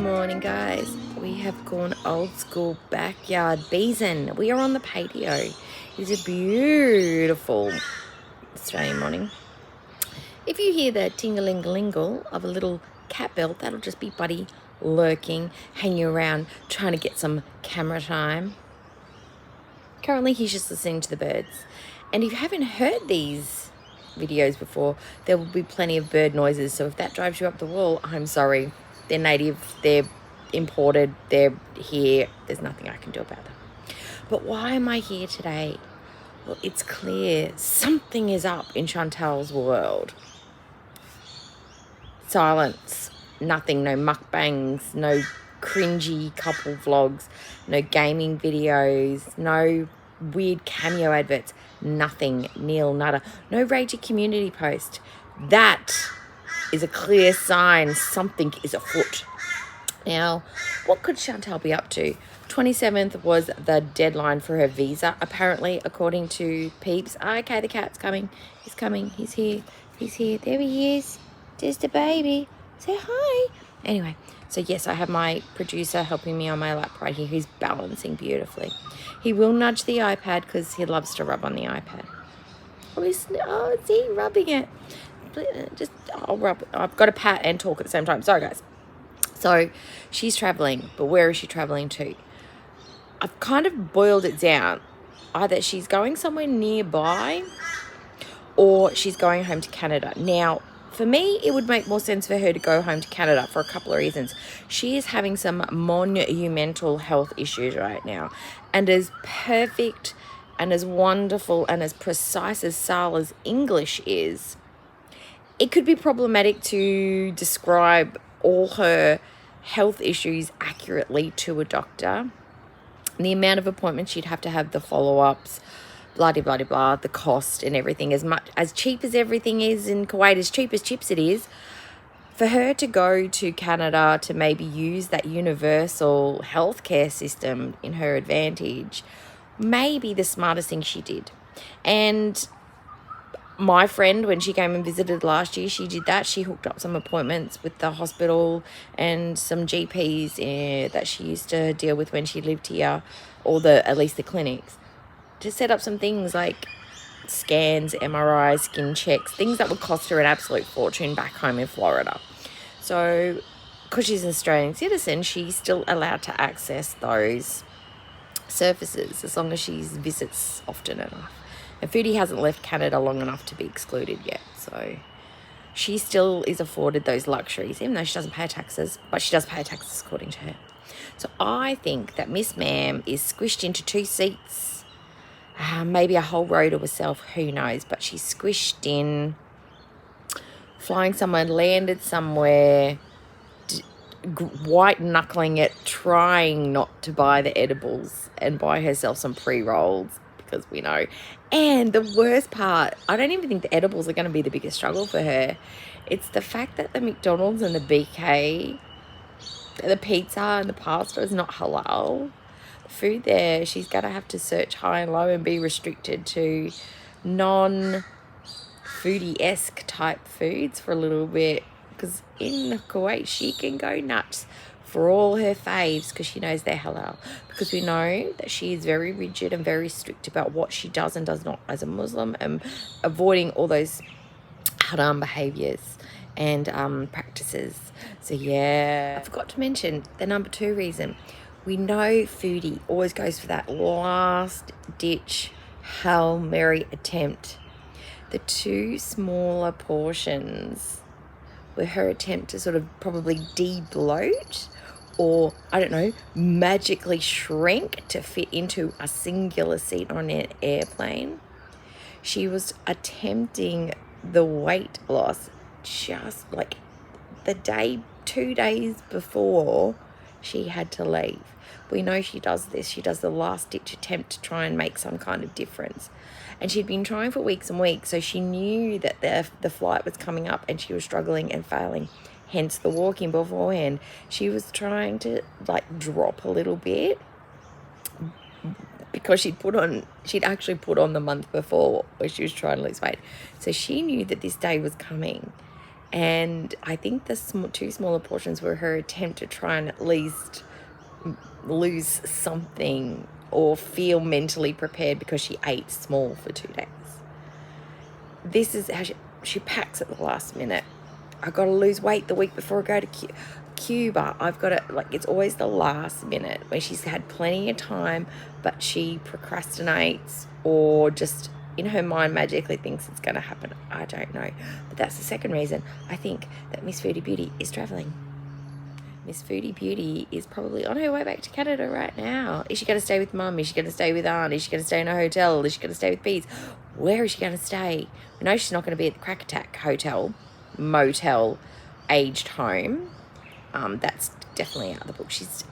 morning, guys. We have gone old school backyard beezing. We are on the patio. It's a beautiful Australian morning. If you hear the ting-a-ling-a-lingle of a little cat bell, that'll just be Buddy lurking, hanging around, trying to get some camera time. Currently, he's just listening to the birds. And if you haven't heard these videos before, there will be plenty of bird noises. So if that drives you up the wall, I'm sorry. They're native, they're imported, they're here. There's nothing I can do about them. But why am I here today? Well, it's clear something is up in Chantal's world. Silence, nothing, no mukbangs, no cringy couple vlogs, no gaming videos, no weird cameo adverts, nothing, nil, nada, no ragey community post. That is a clear sign something is afoot. Now, what could Chantal be up to? 27th was the deadline for her visa, apparently, according to Peeps. Okay, the cat's coming. He's coming. He's here. He's here. There he is. There's the baby. Say hi. Anyway, so yes, I have my producer helping me on my lap right here. He's balancing beautifully. He will nudge the iPad because he loves to rub on the iPad. Oh, is he rubbing it? I'll rub. I've got to pat and talk at the same time. Sorry, guys. So she's traveling, but where is she traveling to? I've kind of boiled it down. Either she's going somewhere nearby or she's going home to Canada. Now, for me, it would make more sense for her to go home to Canada for a couple of reasons. She is having some monumental health issues right now. And as perfect and as wonderful and as precise as Sala's English is, it could be problematic to describe all her health issues accurately to a doctor. The amount of appointments she'd have to have, the follow-ups, blah, blah, blah, blah, the cost and everything, as cheap as everything is in Kuwait, as cheap as chips it is, for her to go to Canada to maybe use that universal healthcare system in her advantage may be the smartest thing she did. And my friend, when she came and visited last year, she did that. She hooked up some appointments with the hospital and some GPs that she used to deal with when she lived here, or at least the clinics, to set up some things like scans, MRIs, skin checks, things that would cost her an absolute fortune back home in Florida. So, because she's an Australian citizen, she's still allowed to access those services as long as she visits often enough. And Foodie hasn't left Canada long enough to be excluded yet, so she still is afforded those luxuries, even though she doesn't pay taxes, but she does pay taxes according to her. So I think that Miss Ma'am is squished into 2 seats, maybe a whole row to herself, who knows, but she's squished in, flying somewhere, landed somewhere, white-knuckling it, trying not to buy the edibles and buy herself some pre-rolls, because we know. And the worst part, I don't even think the edibles are going to be the biggest struggle for her. It's the fact that the McDonald's and the BK, the pizza and the pasta is not halal. The food there, she's going to have to search high and low and be restricted to non-foodie-esque type foods for a little bit. Because in Kuwait, she can go nuts for all her faves because she knows they're halal. Because we know that she is very rigid and very strict about what she does and does not as a Muslim, and avoiding all those haram behaviours and practices. So yeah, I forgot to mention the number 2 reason. We know Foodie always goes for that last ditch Hail Mary attempt. The 2 smaller portions were her attempt to sort of probably de-bloat, or, I don't know, magically shrink to fit into a singular seat on an airplane. She was attempting the weight loss just like the 2 days before she had to leave. We know she does this. She does the last ditch attempt to try and make some kind of difference. And she'd been trying for weeks and weeks, so she knew that the flight was coming up and she was struggling and failing. Hence the walking beforehand. She was trying to drop a little bit because she'd actually put on the month before where she was trying to lose weight. So she knew that this day was coming. And I think the two smaller portions were her attempt to try and at least lose something or feel mentally prepared because she ate small for 2 days. This is how she packs at the last minute. I've got to lose weight the week before I go to Cuba. I've got to, like, it's always the last minute where she's had plenty of time, but she procrastinates or just in her mind magically thinks it's going to happen. I don't know. But that's the second reason I think that Miss Foodie Beauty is traveling. Miss Foodie Beauty is probably on her way back to Canada right now. Is she going to stay with Mum? Is she going to stay with Aunt? Is she going to stay in a hotel? Is she going to stay with Bees? Where is she going to stay? We know she's not going to be at the Crack Attack Hotel, motel, aged home. That's definitely out of the book. She's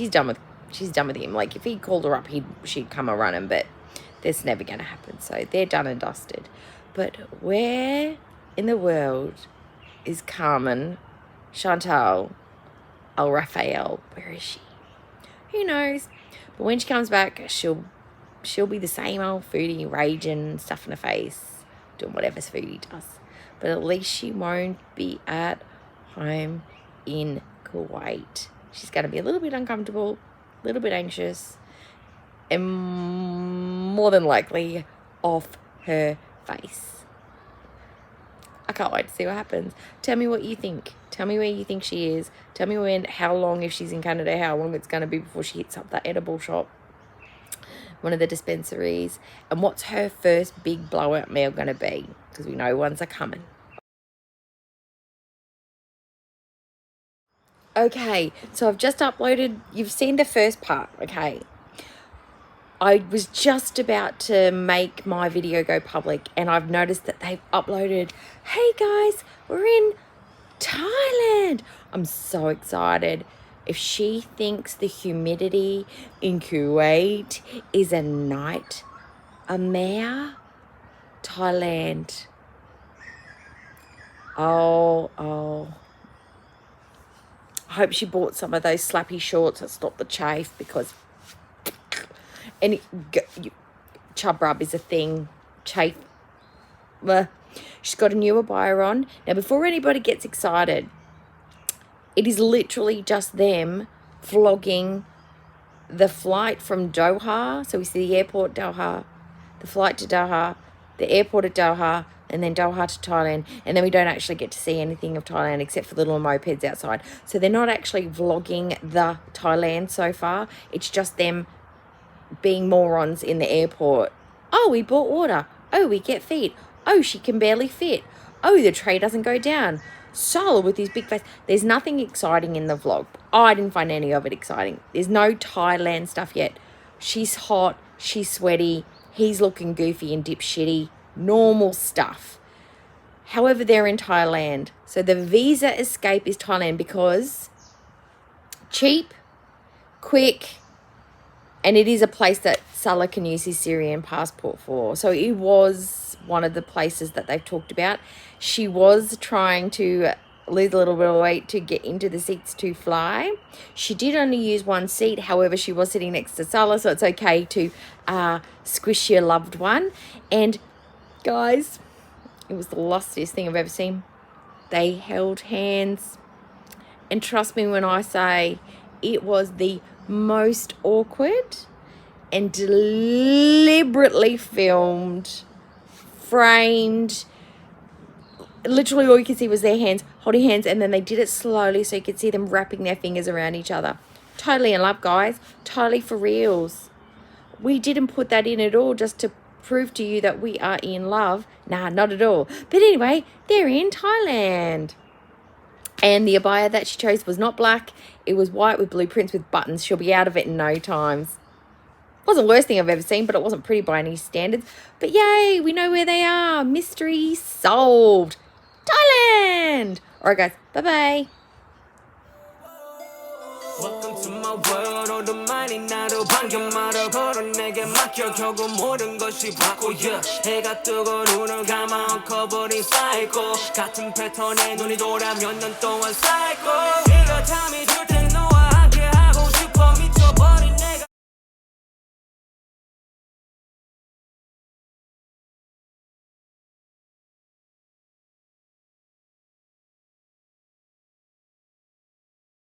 done with him. Like, if he called her up, she'd come a running, but that's never going to happen. So they're done and dusted. But where in the world is Carmen, Chantal, El Rafael? Where is she? Who knows? But when she comes back, she'll be the same old Foodie, raging, stuff in her face, doing whatever Foodie does. But at least she won't be at home in Kuwait. She's going to be a little bit uncomfortable, a little bit anxious, and more than likely off her face. I can't wait to see what happens. Tell me what you think. Tell me where you think she is. Tell me how long, if she's in Canada, how long it's going to be before she hits up that edible shop, one of the dispensaries, and what's her first big blowout meal going to be, because we know ones are coming. Okay, so I've just uploaded, you've seen the first part, okay. I was just about to make my video go public, and I've noticed that they've uploaded, hey guys, we're in Thailand. I'm so excited. If she thinks the humidity in Kuwait is a nightmare, Thailand. Oh. I hope she bought some of those slappy shorts that stop the chafe, because chub rub is a thing. Chafe. She's got a newer buyer on. Now, before anybody gets excited, it is literally just them vlogging the flight from Doha. So we see the airport, Doha, the flight to Doha, the airport at Doha, and then Doha to Thailand. And then we don't actually get to see anything of Thailand except for the little mopeds outside. So they're not actually vlogging the Thailand so far. It's just them being morons in the airport. Oh, we bought water. Oh, we get feet. Oh, she can barely fit. Oh, the tray doesn't go down. Sol with his big face. There's nothing exciting in the vlog. I didn't find any of it exciting. There's no Thailand stuff yet. She's hot. She's sweaty. He's looking goofy and dipshitty. Normal stuff. However, they're in Thailand. So the visa escape is Thailand because cheap, quick, and it is a place that Salah can use his Syrian passport for. So it was one of the places that they've talked about. She was trying to lose a little bit of weight to get into the seats to fly. She did only use one seat. However, she was sitting next to Salah, so it's okay to squish your loved one. And guys, it was the lustiest thing I've ever seen. They held hands. And trust me when I say it was the most awkward and deliberately filmed, framed. Literally all you could see was their hands holding hands, and then they did it slowly so you could see them wrapping their fingers around each other. Totally in love, guys. Totally for reals. We didn't put that in at all just to prove to you that we are in love. Nah, not at all. But anyway, they're in Thailand. And the abaya that she chose was not black. It was white with blue prints with buttons. She'll be out of it in no time. Wasn't the worst thing I've ever seen, but it wasn't pretty by any standards. But yay, we know where they are. Mystery solved. Thailand. All right, guys. Bye-bye. Welcome to my world. 오랜만이 나로 반겨 말아 걸어 내게 맡겨 결국 모든 것이 바꿔야 해가 뜨고 눈을 감아 엉켜버린 사이코 같은 패턴에 눈이 돌아 몇 년 동안 쌓이고 이거 잠이 들